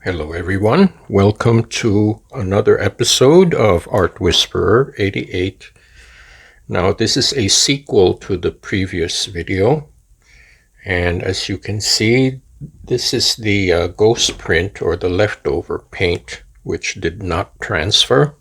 Hello, everyone. Welcome to another episode of Art Whisperer 88. Now, this is a sequel to the previous video. And as you can see, this is the ghost print or the leftover paint, which did not transfer.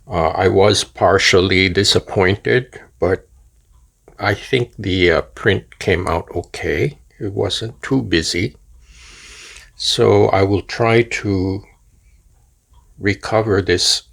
I was partially disappointed, but I think the print came out okay. It wasn't too busy. So I will try to recover this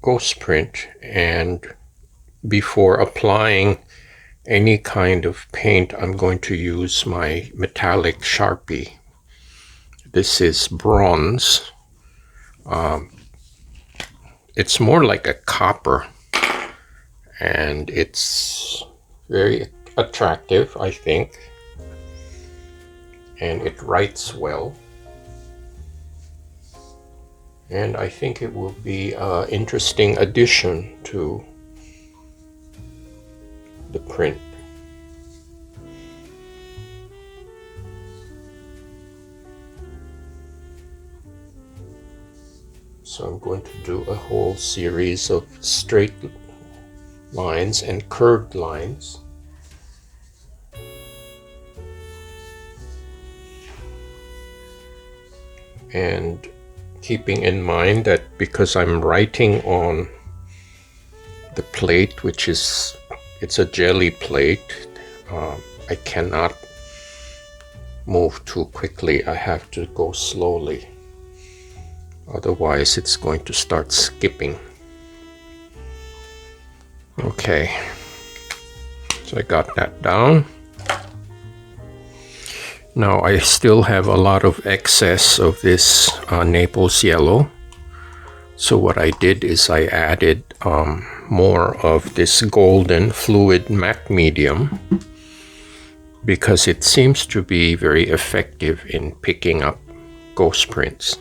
ghost print, and before applying any kind of paint, I'm going to use my metallic Sharpie. This is bronze. It's more like a copper, and it's very attractive, I think, and it writes well. And I think it will be an interesting addition to the print. So I'm going to do a whole series of straight lines and curved lines. And keeping in mind that because I'm writing on the plate, which is, it's a jelly plate, I cannot move too quickly. I have to go slowly. Otherwise, it's going to start skipping. Okay, so I got that down. Now I still have a lot of excess of this Naples yellow. So what I did is I added more of this golden fluid matte medium because it seems to be very effective in picking up ghost prints.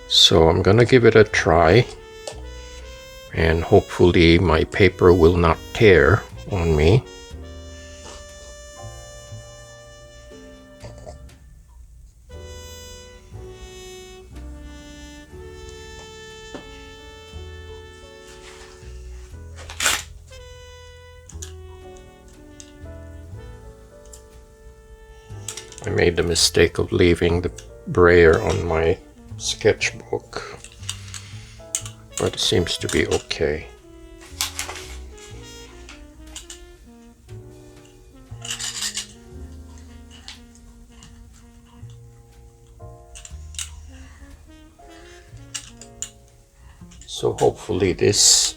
So I'm gonna give it a try, and hopefully my paper will not tear on me. I made the mistake of leaving the brayer on my sketchbook, but it seems to be okay. So hopefully this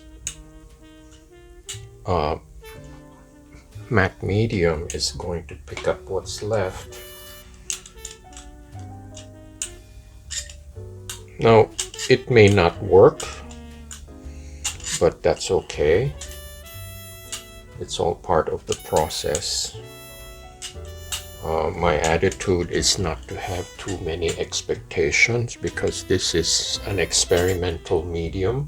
matte medium is going to pick up what's left. Now, it may not work, but that's okay. It's all part of the process. My attitude is not to have too many expectations because this is an experimental medium.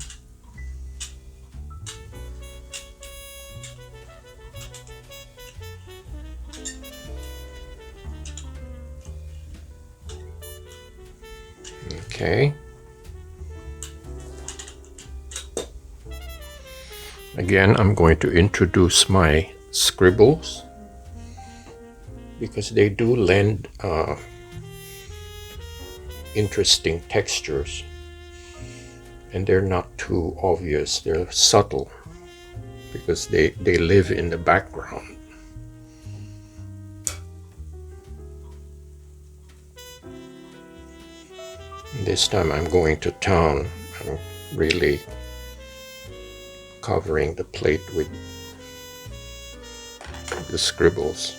Okay. Again, I'm going to introduce my scribbles because they do lend interesting textures, and they're not too obvious. They're subtle because they live in the background. This time I'm going to town. I'm really covering the plate with the scribbles.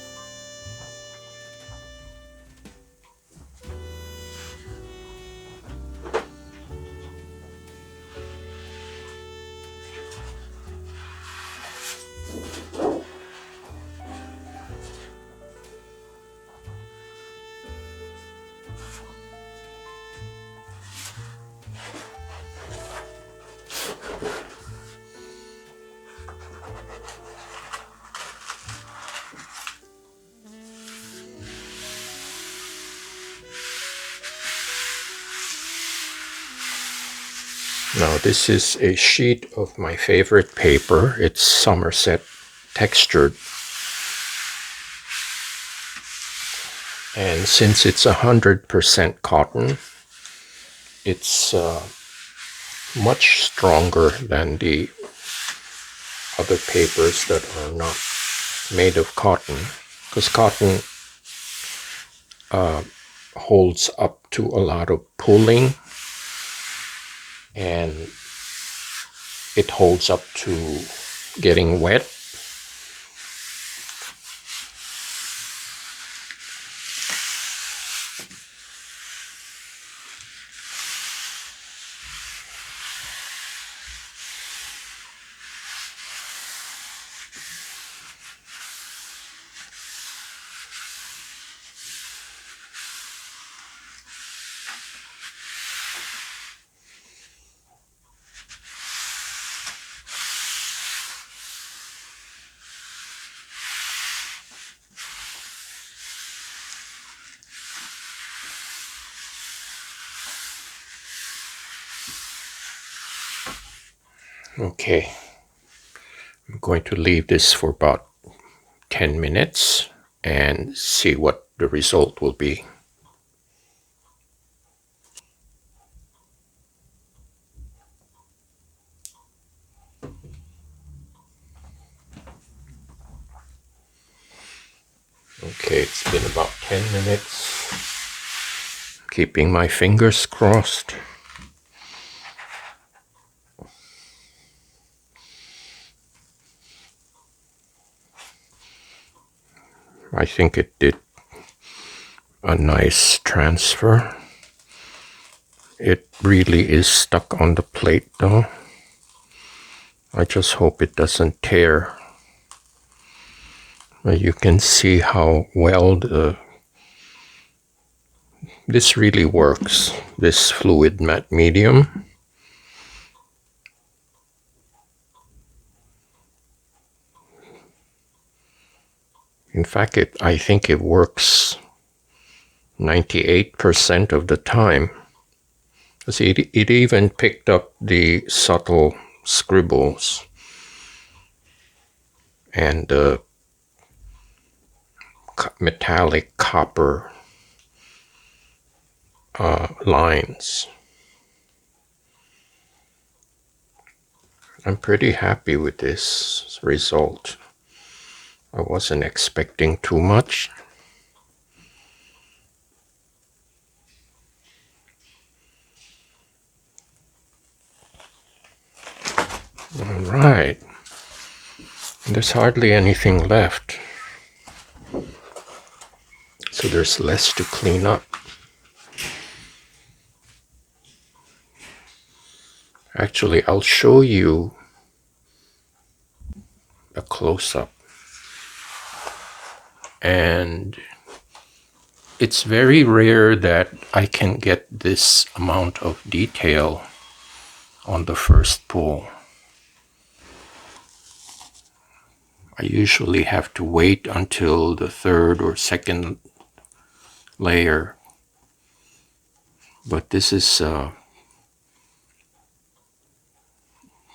Now this is a sheet of my favorite paper. It's Somerset textured. And since it's 100% cotton, it's much stronger than the other papers that are not made of cotton, because cotton holds up to a lot of pulling, and it holds up to getting wet. Okay, I'm going to leave this for about 10 minutes and see what the result will be. Okay, it's been about 10 minutes. Keeping my fingers crossed. I think it did a nice transfer. It really is stuck on the plate though. I just hope it doesn't tear. You can see how well this really works, this fluid matte medium. In fact, I think it works 98% of the time. See, it even picked up the subtle scribbles and the metallic copper lines. I'm pretty happy with this result. I wasn't expecting too much. All right. There's hardly anything left. So there's less to clean up. Actually, I'll show you a close-up. And it's very rare that I can get this amount of detail on the first pull. I usually have to wait until the third or second layer, but this is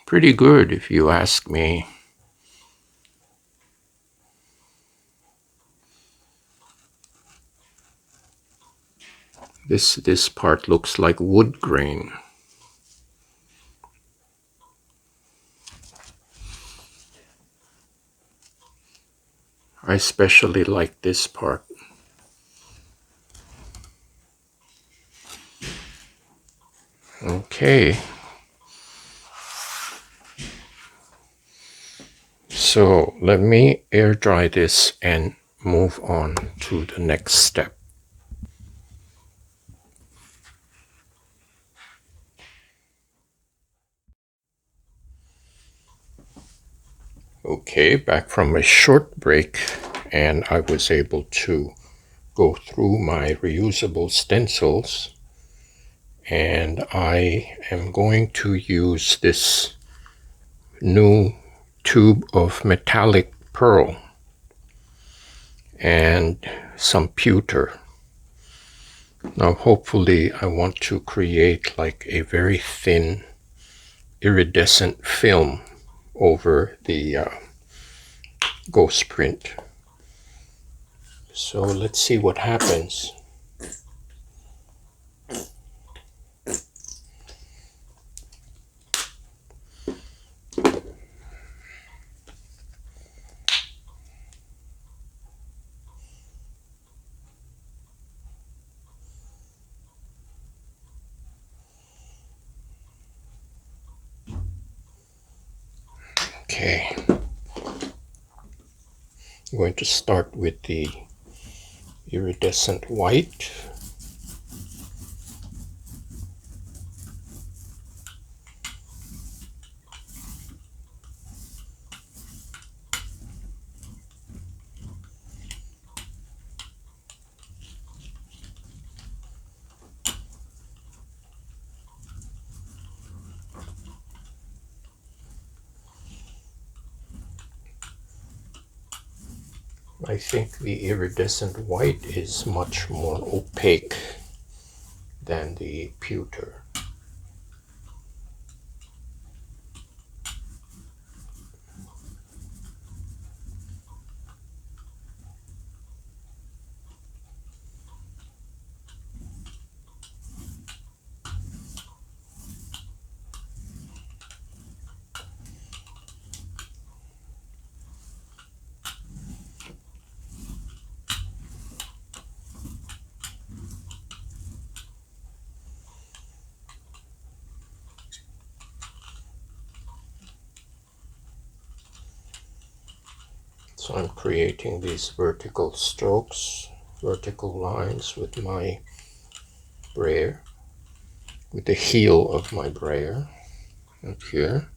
pretty good if you ask me. This part looks like wood grain. I especially like this part. Okay. So let me air dry this and move on to the next step. Okay, back from a short break, and I was able to go through my reusable stencils, and I am going to use this new tube of metallic pearl and some pewter. Now hopefully I want to create like a very thin iridescent film over the ghost print. So let's see what happens. Okay, I'm going to start with the iridescent white. I think the iridescent white is much more opaque than the pewter. So I'm creating these vertical strokes, vertical lines with my brayer, with the heel of my brayer up here.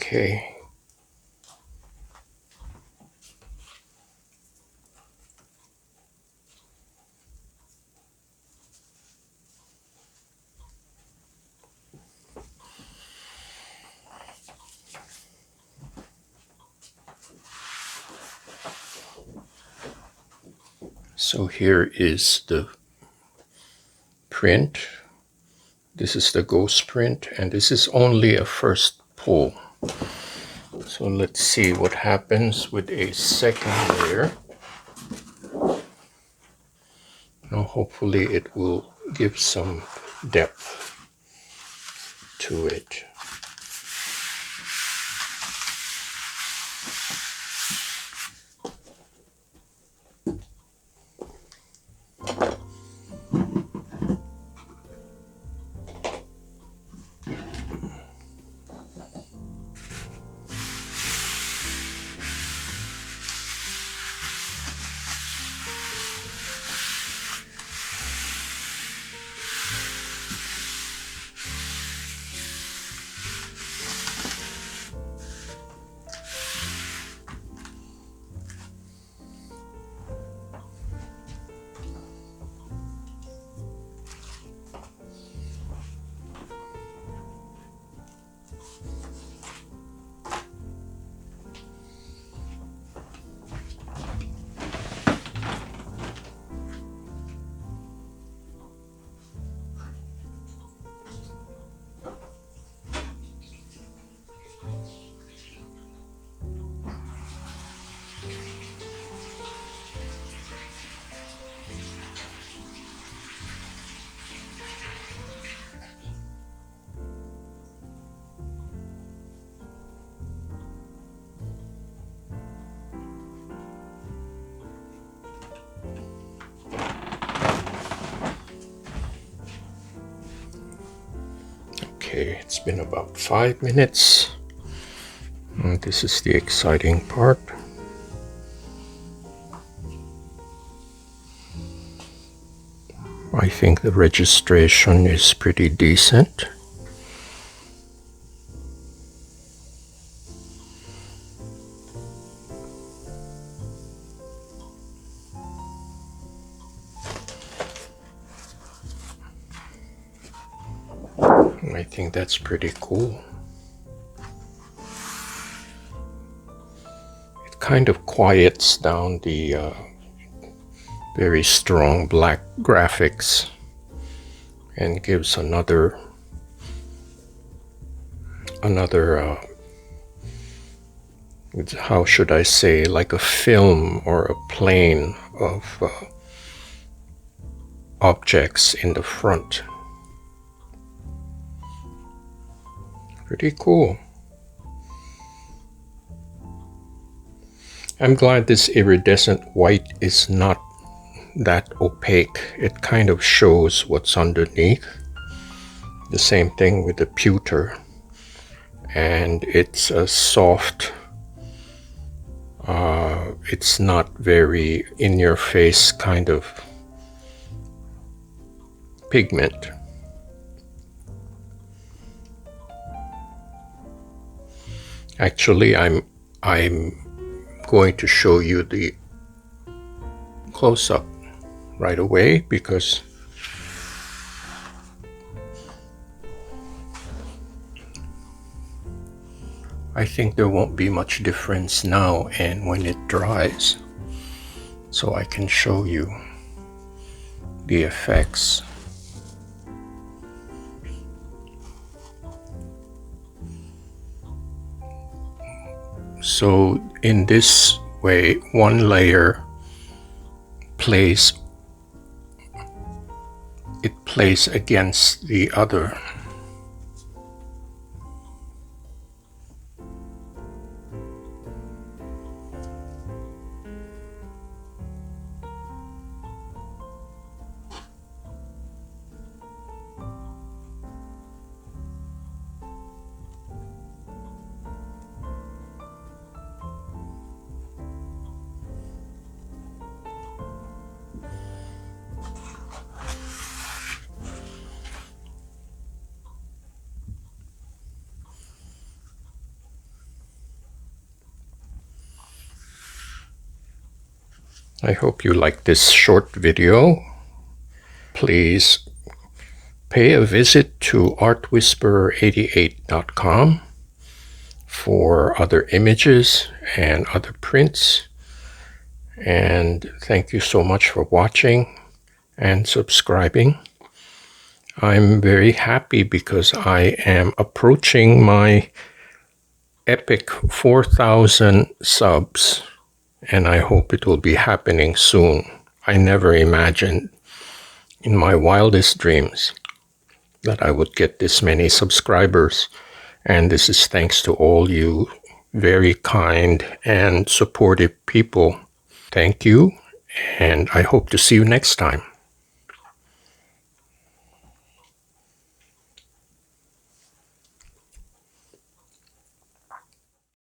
Okay. So here is the print. This is the ghost print, and this is only a first pull. So let's see what happens with a second layer. Now hopefully it will give some depth to it. Okay, it's been about 5 minutes. And this is the exciting part. I think the registration is pretty decent. I think that's pretty cool. It kind of quiets down the very strong black graphics and gives another how should I say, like a film or a plane of objects in the front. Pretty cool. I'm glad this iridescent white is not that opaque. It kind of shows what's underneath. The same thing with the pewter. And it's a soft, it's not very in-your-face kind of pigment. Actually, I'm going to show you the close-up right away because I think there won't be much difference now and when it dries. So I can show you the effects. So in this way, one layer plays against the other. I hope you like this short video. Please pay a visit to artwhisperer88.com for other images and other prints. And thank you so much for watching and subscribing. I'm very happy because I am approaching my epic 4,000 subs. And I hope it will be happening soon. I never imagined in my wildest dreams that I would get this many subscribers. And this is thanks to all you very kind and supportive people. Thank you, and I hope to see you next time.